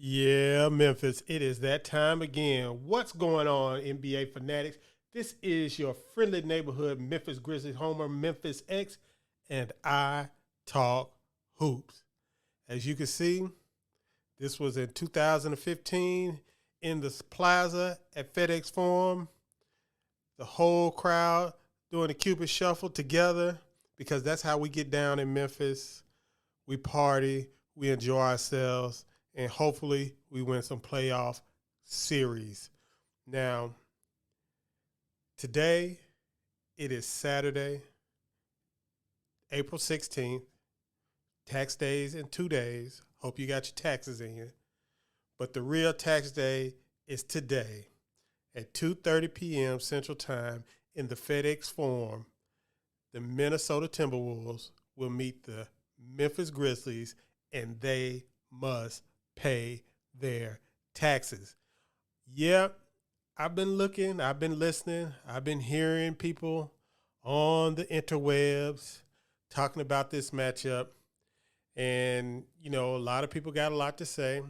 Yeah, Memphis, it is that time again. What's going on, NBA fanatics? This is your friendly neighborhood Memphis Grizzlies homer, Memphis X, and I talk hoops. As you can see, this was in 2015 in the plaza at FedEx Forum. The whole crowd doing the Cupid Shuffle together because that's how we get down in Memphis. We party, we enjoy ourselves, and hopefully we win some playoff series. Now, today, it is Saturday, April 16th. Tax days in 2 days. Hope you got your taxes in. But the real tax day is today at 2:30 p.m. Central Time in the FedEx Forum. The Minnesota Timberwolves will meet the Memphis Grizzlies, and they must pay their taxes. Yep, I've been looking, I've been listening, I've been hearing people on the interwebs talking about this matchup. And, you know, a lot of people got a lot to say.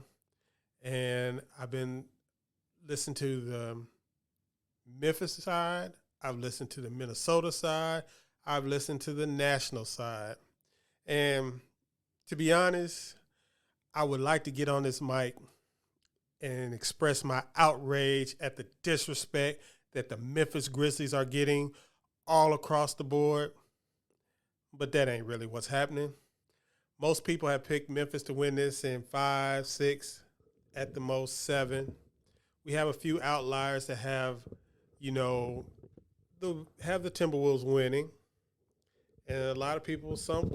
And I've been listening to the Memphis side. I've listened to the Minnesota side. I've listened to the national side. And to be honest, I would like to get on this mic and express my outrage at the disrespect that the Memphis Grizzlies are getting all across the board. But that ain't really what's happening. Most people have picked Memphis to win this in 5, 6, at the most 7. We have a few outliers that have, the Timberwolves winning. And a lot of people, some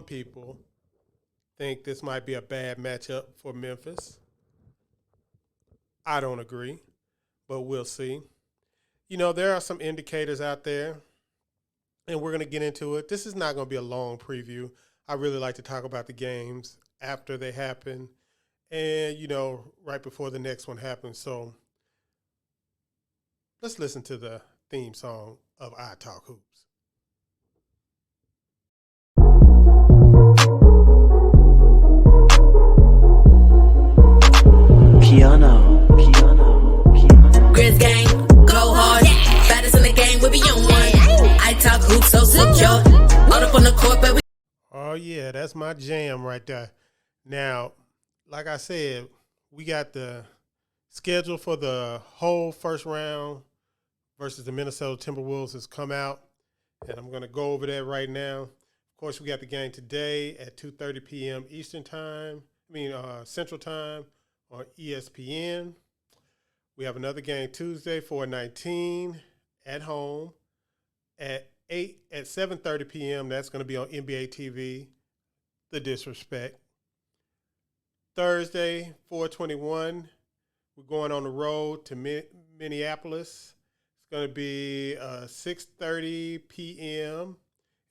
people think this might be a bad matchup for Memphis. I don't agree, but we'll see. There are some indicators out there, and we're going to get into it. This is not going to be a long preview. I really like to talk about the games after they happen and, right before the next one happens. So let's listen to the theme song of I Talk Hoops. Piano. Grizz gang, go hard. Yeah. Baddest in the game, we be on one. I talk hoops so secure. All up on the court, baby. Oh, yeah, that's my jam right there. Now, like I said, we got the schedule for the whole first round versus the Minnesota Timberwolves has come out, and I'm going to go over that right now. Of course, we got the game today at 2:30 p.m. Central Time on ESPN. We have another game Tuesday, 4/19 at home at 7:30 p.m. That's going to be on NBA TV. The disrespect. Thursday, 4/21. We're going on the road to Minneapolis. It's going to be 6:30 p.m.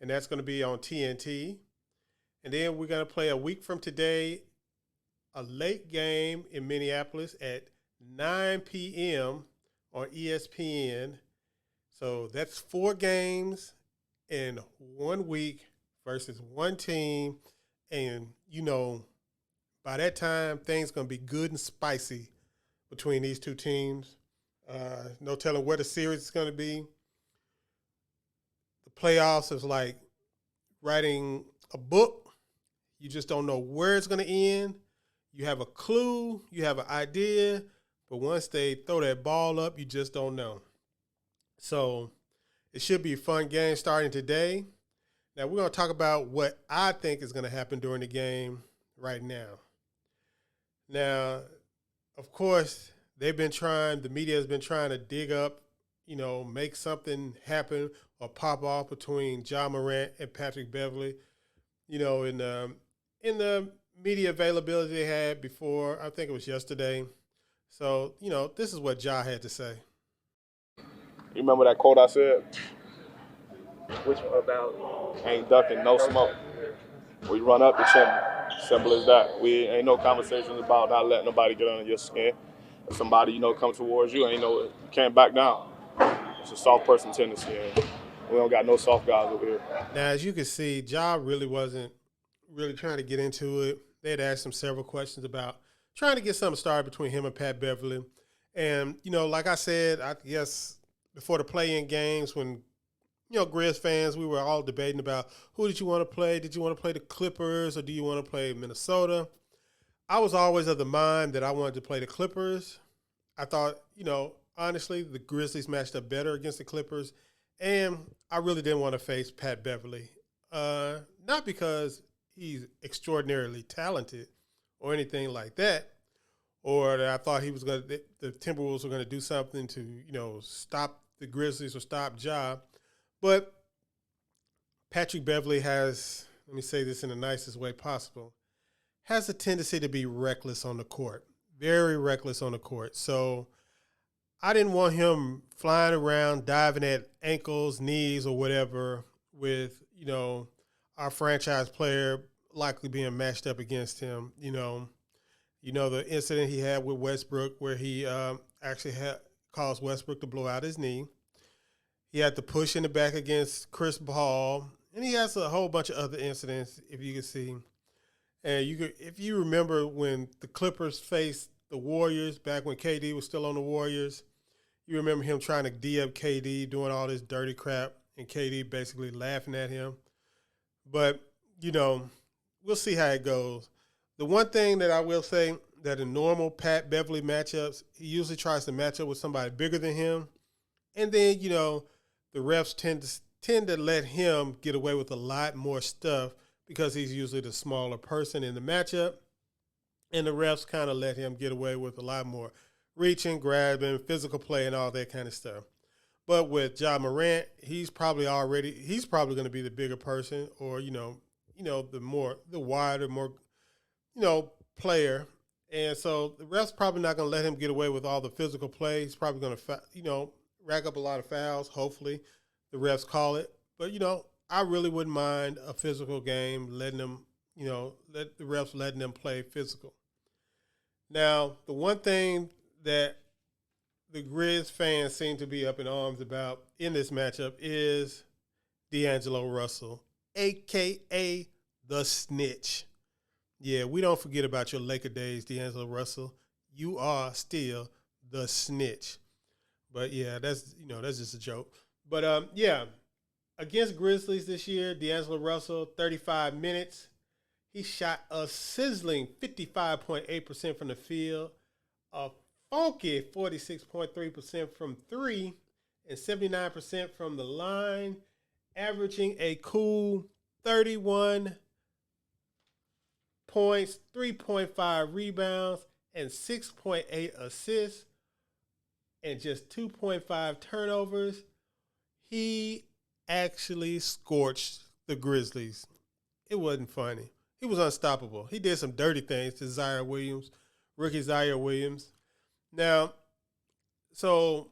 and that's going to be on TNT. And then we're going to play a week from today, a late game in Minneapolis at 9 p.m. on ESPN. So that's 4 games in 1 week versus one team. And, by that time, things going to be good and spicy between these two teams. No telling where the series is going to be. The playoffs is like writing a book. You just don't know where it's going to end. You have a clue, you have an idea, but once they throw that ball up, you just don't know. So it should be a fun game starting today. Now we're going to talk about what I think is going to happen during the game right now. Now, of course, the media has been trying to dig up, make something happen or pop off between Ja Morant and Patrick Beverley. In the media availability they had before. I think it was yesterday. So, this is what Ja had to say. You remember that quote I said? Which one about? Ain't ducking, no smoke. We run up the chimney. Simple as that. We ain't no conversations about not letting nobody get under your skin. If somebody, comes towards you, you can't back down. It's a soft person tendency. And we don't got no soft guys over here. Now, as you can see, Ja really wasn't really trying to get into it. They had asked him several questions about trying to get something started between him and Pat Beverly. And, like I said, I guess before the play-in games when, Grizz fans, we were all debating about who did you want to play? Did you want to play the Clippers or do you want to play Minnesota? I was always of the mind that I wanted to play the Clippers. I thought, honestly, the Grizzlies matched up better against the Clippers. And I really didn't want to face Pat Beverly. Not because he's extraordinarily talented or anything like that, or that I thought the Timberwolves were going to do something to, stop the Grizzlies or stop Ja. But Patrick Beverly has, let me say this in the nicest way possible, has a tendency to be reckless on the court, very reckless on the court. So I didn't want him flying around, diving at ankles, knees, or whatever with, our franchise player likely being matched up against him. The incident he had with Westbrook where he actually caused Westbrook to blow out his knee. He had to push in the back against Chris Paul, and he has a whole bunch of other incidents, if you can see. And if you remember when the Clippers faced the Warriors back when KD was still on the Warriors, you remember him trying to D-up KD, doing all this dirty crap, and KD basically laughing at him. But, we'll see how it goes. The one thing that I will say that in normal Pat Beverly matchups, he usually tries to match up with somebody bigger than him. And then, the refs tend to let him get away with a lot more stuff because he's usually the smaller person in the matchup. And the refs kind of let him get away with a lot more reaching, grabbing, physical play, and all that kind of stuff. But with Ja Morant, he's probably going to be the bigger person, or the wider, more player. And so the refs probably not going to let him get away with all the physical play. He's probably going to rack up a lot of fouls. Hopefully, the refs call it. But I really wouldn't mind a physical game, letting them, let the refs letting them play physical. Now, the one thing that the Grizz fans seem to be up in arms about in this matchup is D'Angelo Russell, a.k.a. the Snitch. Yeah, we don't forget about your Laker days, D'Angelo Russell. You are still the Snitch. But, yeah, that's just a joke. But, against Grizzlies this year, D'Angelo Russell, 35 minutes. He shot a sizzling 55.8% from the field, a funky 46.3% from three, and 79% from the line, averaging a cool 31 points, 3.5 rebounds, and 6.8 assists, and just 2.5 turnovers. He actually scorched the Grizzlies. It wasn't funny. He was unstoppable. He did some dirty things to rookie Zaire Williams. Now, so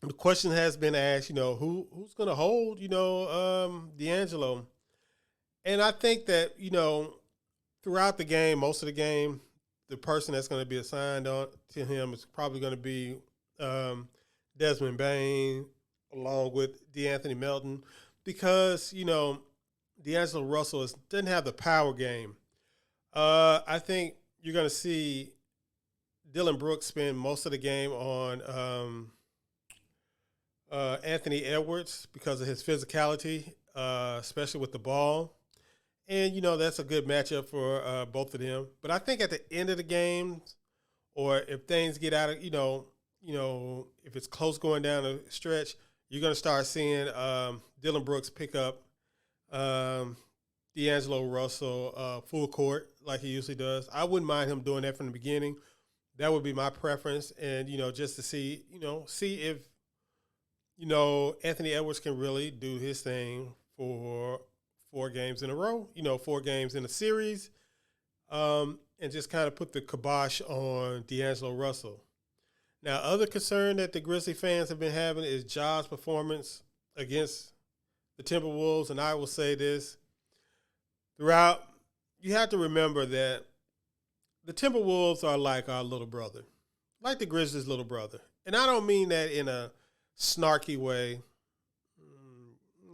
the question has been asked, who's going to hold, D'Angelo? And I think that, throughout the game, most of the game, the person that's going to be assigned to him is probably going to be Desmond Bane along with DeAnthony Melton because, D'Angelo Russell doesn't have the power game. I think you're going to see Dylan Brooks spend most of the game on Anthony Edwards because of his physicality, especially with the ball. And, that's a good matchup for both of them. But I think at the end of the game, or if things get out of, if it's close going down the stretch, you're going to start seeing Dylan Brooks pick up D'Angelo Russell full court like he usually does. I wouldn't mind him doing that from the beginning. That would be my preference. And, just to see if, Anthony Edwards can really do his thing for 4 games in a row, 4 games in a series. and just kind of put the kibosh on D'Angelo Russell. Now, other concern that the Grizzly fans have been having is Ja's performance against the Timberwolves, and I will say this throughout. You have to remember that the Timberwolves are like our little brother, like the Grizzlies' little brother. And I don't mean that in a snarky way.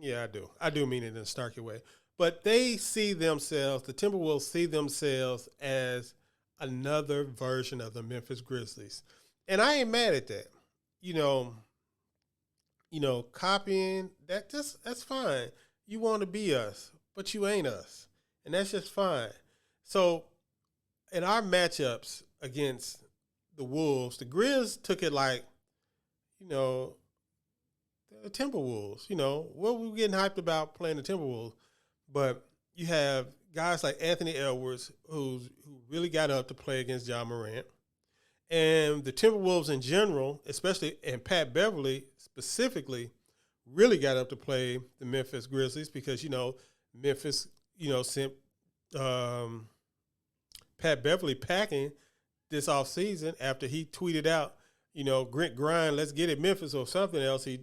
Yeah, I do. I do mean it in a snarky way. But they see themselves, the Timberwolves see themselves as another version of the Memphis Grizzlies. And I ain't mad at that. Copying, that's fine. You want to be us, but you ain't us. And that's just fine. So in our matchups against the Wolves, the Grizz took it like, the Timberwolves. What we getting hyped about playing the Timberwolves. But you have guys like Anthony Edwards who really got up to play against Ja Morant. And the Timberwolves in general, especially, and Pat Beverly specifically, really got up to play the Memphis Grizzlies because, Memphis, sent Pat Beverly packing this offseason after he tweeted out, Grit Grind, let's get it Memphis or something else. He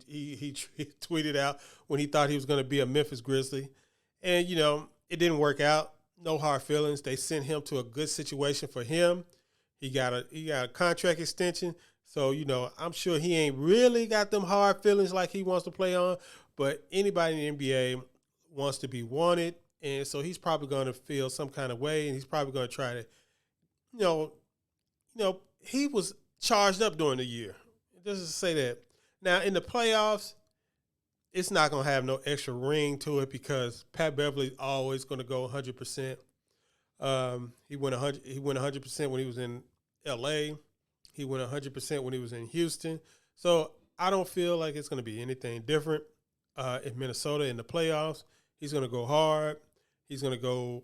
tweeted out when he thought he was going to be a Memphis Grizzly. And, it didn't work out. No hard feelings. They sent him to a good situation for him. He got a contract extension. So, I'm sure he ain't really got them hard feelings like he wants to play on. But anybody in the NBA wants to be wanted. And so he's probably going to feel some kind of way. And he's probably going to try to, he was charged up during the year. Just to say that. Now, in the playoffs, it's not going to have no extra ring to it because Pat Beverly's always going to go 100%. He went 100% when he was in L.A. He went 100% when he was in Houston. So I don't feel like it's going to be anything different in Minnesota in the playoffs. He's going to go hard. He's going to go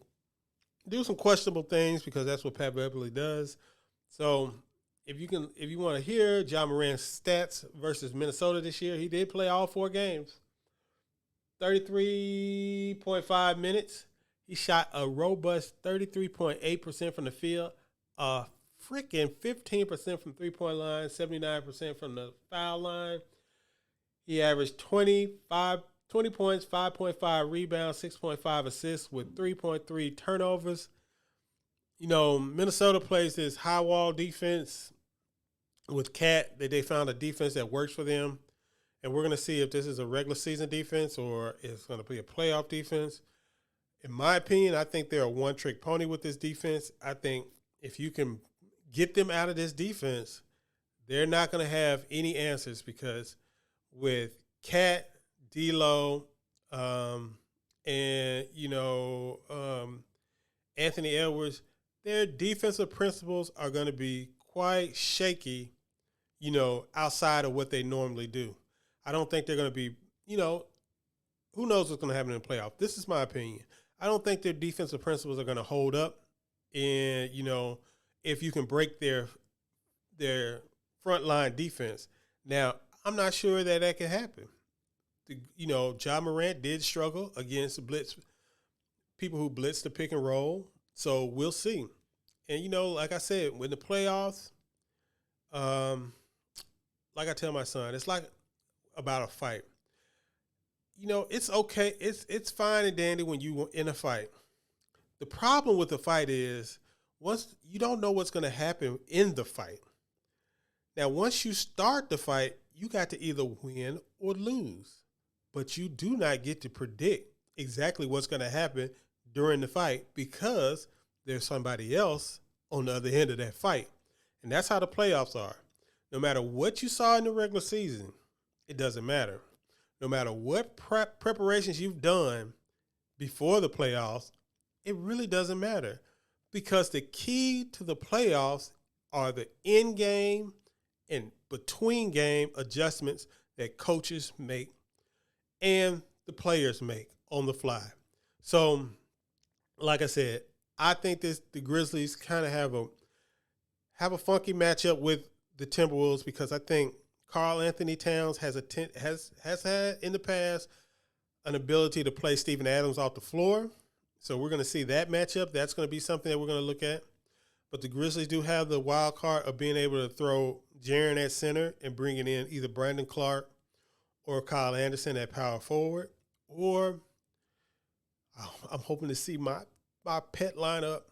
do some questionable things because that's what Pat Beverly does. So if you want to hear Ja Morant's stats versus Minnesota this year, he did play all 4 games. 33.5 minutes. He shot a robust 33.8% from the field, freaking 15% from three-point line, 79% from the foul line. He averaged 20 points, 5.5 rebounds, 6.5 assists with 3.3 turnovers. Minnesota plays this high wall defense with Cat. They found a defense that works for them. And we're going to see if this is a regular season defense or it's going to be a playoff defense. In my opinion, I think they're a one-trick pony with this defense. I think if you can get them out of this defense, they're not going to have any answers because with Cat, D'Lo, and, Anthony Edwards, their defensive principles are going to be quite shaky, outside of what they normally do. I don't think they're going to be, who knows what's going to happen in the playoff. This is my opinion. I don't think their defensive principles are going to hold up. And, if you can break their front line defense. Now, I'm not sure that can happen. Ja Morant did struggle against people who blitz the pick and roll. So we'll see. And, like I said, when the playoffs, like I tell my son, it's like about a fight. It's okay. It's fine and dandy when you in a fight. The problem with the fight is once you don't know what's going to happen in the fight. Now, once you start the fight, you got to either win or lose. But you do not get to predict exactly what's going to happen during the fight because there's somebody else on the other end of that fight. And that's how the playoffs are. No matter what you saw in the regular season, it doesn't matter. No matter what preparations you've done before the playoffs, it really doesn't matter because the key to the playoffs are the in-game and between-game adjustments that coaches make and the players make on the fly. So, like I said, I think the Grizzlies kind of have a funky matchup with the Timberwolves because I think Karl Anthony Towns has had in the past an ability to play Steven Adams off the floor. So we're going to see that matchup. That's going to be something that we're going to look at. But the Grizzlies do have the wild card of being able to throw Jaren at center and bringing in either Brandon Clark or Kyle Anderson at power forward. Or I'm hoping to see my pet lineup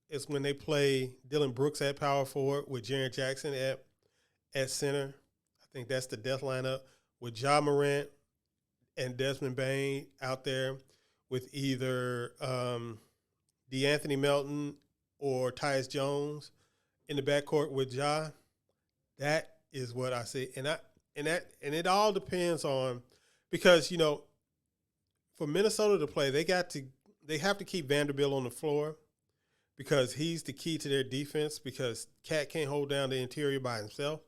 is when they play Dylan Brooks at power forward with Jaren Jackson at center. I think that's the death lineup with Ja Morant and Desmond Bane out there with either DeAnthony Melton or Tyus Jones in the backcourt with Ja. That is what I see, and it all depends on, because for Minnesota to play, they have to keep Vanderbilt on the floor because he's the key to their defense, because Cat can't hold down the interior by himself,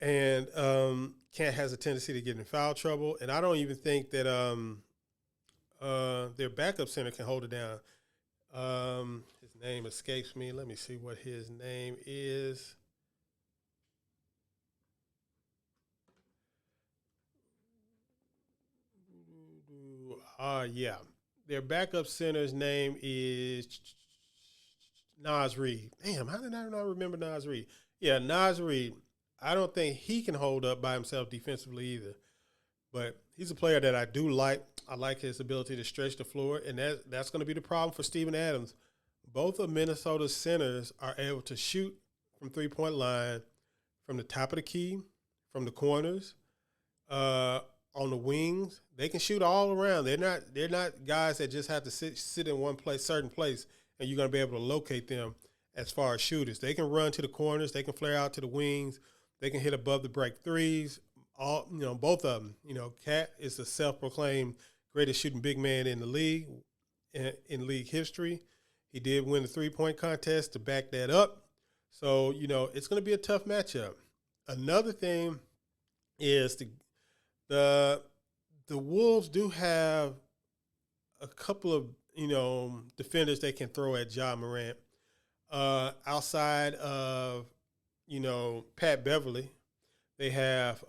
and Cat has a tendency to get in foul trouble, and I don't even think that their backup center can hold it down. His name escapes me. Let me see what his name is. Yeah. Their backup center's name is Naz Reid. Damn, how did I not remember Naz Reid? Yeah, Naz Reid. I don't think he can hold up by himself defensively either. But he's a player that I do like. I like his ability to stretch the floor, and that's going to be the problem for Steven Adams. Both of Minnesota's centers are able to shoot from three-point line, from the top of the key, from the corners, on the wings. They can shoot all around. They're not guys that just have to sit in one place, certain place, and you're going to be able to locate them as far as shooters. They can run to the corners. They can flare out to the wings. They can hit above the break threes. Both of them. Cat is the self-proclaimed greatest shooting big man in the league, in league history. He did win the three-point contest to back that up. So, it's going to be a tough matchup. Another thing is the Wolves do have a couple of, defenders they can throw at Ja Morant. Outside of, Pat Beverly, they have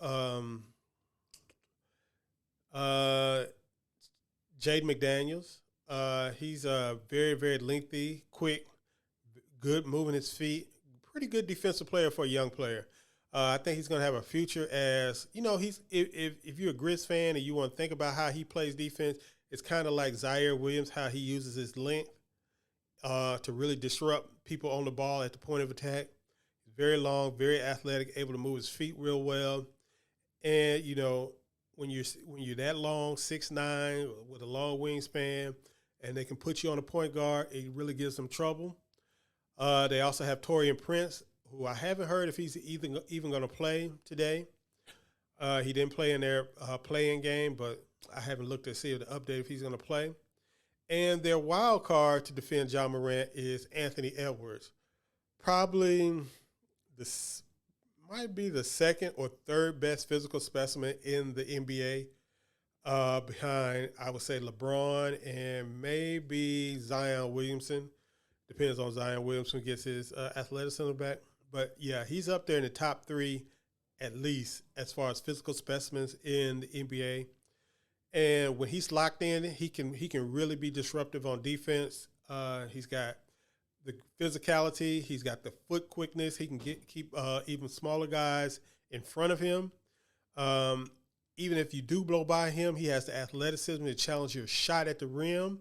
Jade McDaniels. He's very, very lengthy, quick, good moving his feet, pretty good defensive player for a young player. I think he's going to have a future as, if you're a Grizz fan and you want to think about how he plays defense, it's kind of like Zaire Williams, how he uses his length to really disrupt people on the ball at the point of attack. He's very long, very athletic, able to move his feet real well. And, when you're that long, 6'9", with a long wingspan, and they can put you on a point guard, it really gives them trouble. They also have Taurean Prince, who I haven't heard if he's even going to play today. He didn't play in their play-in game, but I haven't looked to see the update if he's going to play. And their wild card to defend Ja Morant is Anthony Edwards. Probably might be the second or third best physical specimen in the NBA, behind, I would say, LeBron and maybe Zion Williamson. Depends on Zion Williamson gets his athleticism back. But, yeah, he's up there in the top three at least as far as physical specimens in the NBA. And when he's locked in, he can really be disruptive on defense. He's got the physicality. He's got the foot quickness. He can keep even smaller guys in front of him. Even if you do blow by him, he has the athleticism to challenge your shot at the rim.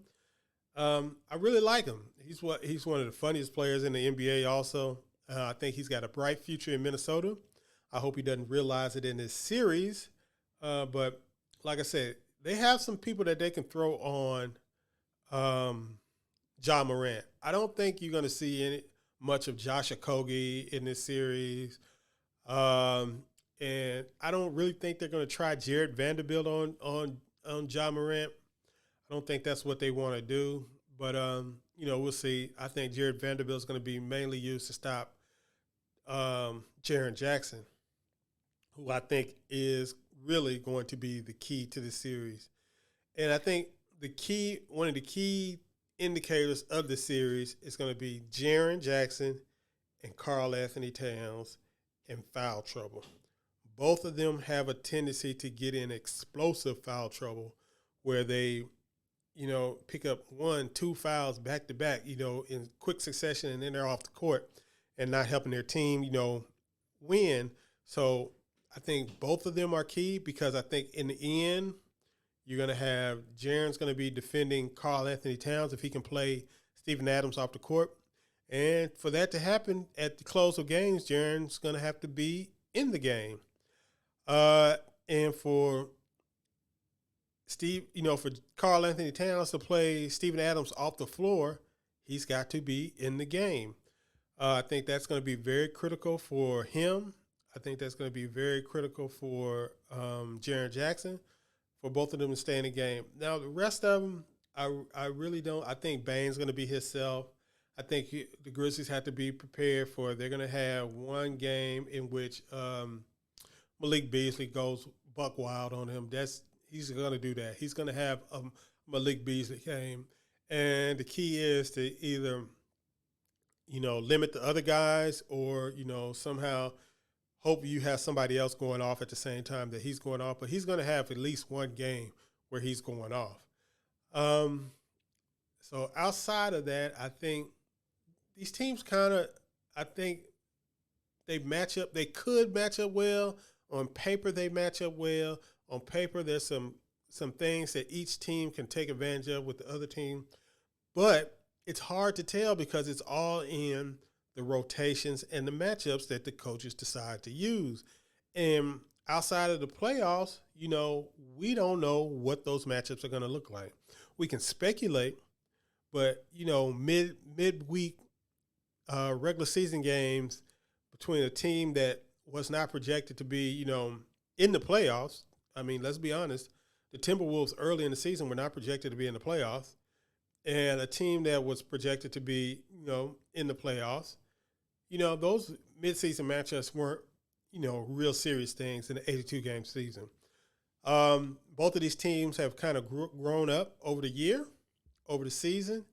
I really like him. He's one of the funniest players in the NBA also. I think he's got a bright future in Minnesota. I hope he doesn't realize it in this series. But like I said, they have some people that they can throw on Ja Morant. I don't think you're going to see much of Josh Okogie in this series. And I don't really think they're going to try Jared Vanderbilt on Ja Morant. I don't think that's what they want to do. But, we'll see. I think Jared Vanderbilt is going to be mainly used to stop Jaren Jackson, who I think is really going to be the key to the series. And I think one of the key indicators of the series is going to be Jaren Jackson and Karl Anthony Towns in foul trouble. Both of them have a tendency to get in explosive foul trouble where they pick up 1-2 fouls back to back, in quick succession, and then they're off the court and not helping their team, win. So I think both of them are key because I think in the end, you're going to have Jaren's going to be defending Karl Anthony Towns if he can play Steven Adams off the court. And for that to happen at the close of games, Jaren's going to have to be in the game. And for for Karl Anthony Towns to play Steven Adams off the floor, he's got to be in the game. I think that's going to be very critical for him. I think that's going to be very critical for Jaren Jackson, for both of them to stay in the game. Now, the rest of them, I really don't. I think Bane's going to be himself. I think the Grizzlies have to be prepared for they're going to have one game in which Malik Beasley goes buck wild on him. He's going to do that. He's going to have a Malik Beasley game. And the key is to either, limit the other guys or, somehow hope you have somebody else going off at the same time that he's going off. But he's going to have at least one game where he's going off. So outside of that, I think these teams I think they match up. They could match up well. On paper, they match up well. On paper, there's some things that each team can take advantage of with the other team. But it's hard to tell because it's all in the rotations and the matchups that the coaches decide to use. And outside of the playoffs, we don't know what those matchups are going to look like. We can speculate, but, midweek regular season games between a team that was not projected to be, in the playoffs. I mean, let's be honest. The Timberwolves early in the season were not projected to be in the playoffs. And a team that was projected to be, in the playoffs, those midseason matchups weren't, real serious things in the 82-game season. Both of these teams have kind of grown up over the year, over the season.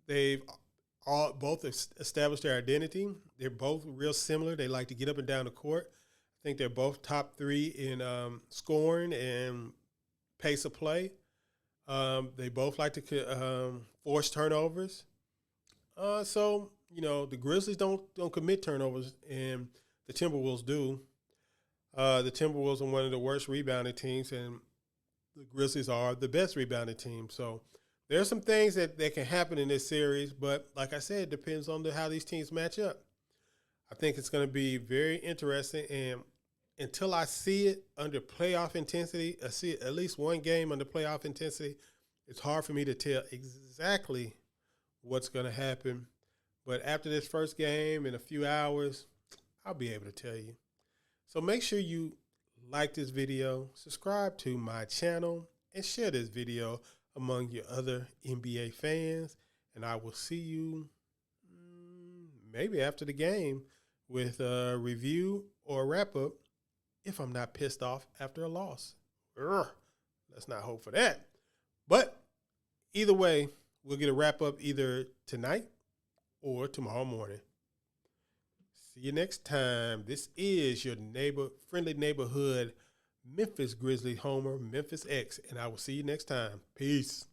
They've both established their identity. They're both real similar. They like to get up and down the court. I think they're both top 3 in scoring and pace of play. They both like to force turnovers. So, the Grizzlies don't commit turnovers, and the Timberwolves do. The Timberwolves are one of the worst rebounding teams, and the Grizzlies are the best rebounding team. So there's some things that can happen in this series, but like I said, it depends on how these teams match up. I think it's going to be very interesting, and until I see it under playoff intensity, I see at least one game under playoff intensity, it's hard for me to tell exactly what's going to happen. But after this first game in a few hours, I'll be able to tell you. So make sure you like this video, subscribe to my channel, and share this video among your other NBA fans. And I will see you maybe after the game with a review or a wrap-up if I'm not pissed off after a loss. Let's not hope for that. But either way, we'll get a wrap-up either tonight or tomorrow morning. See you next time. This is your friendly neighborhood Memphis Grizzlies homer, Memphis X, and I will see you next time. Peace.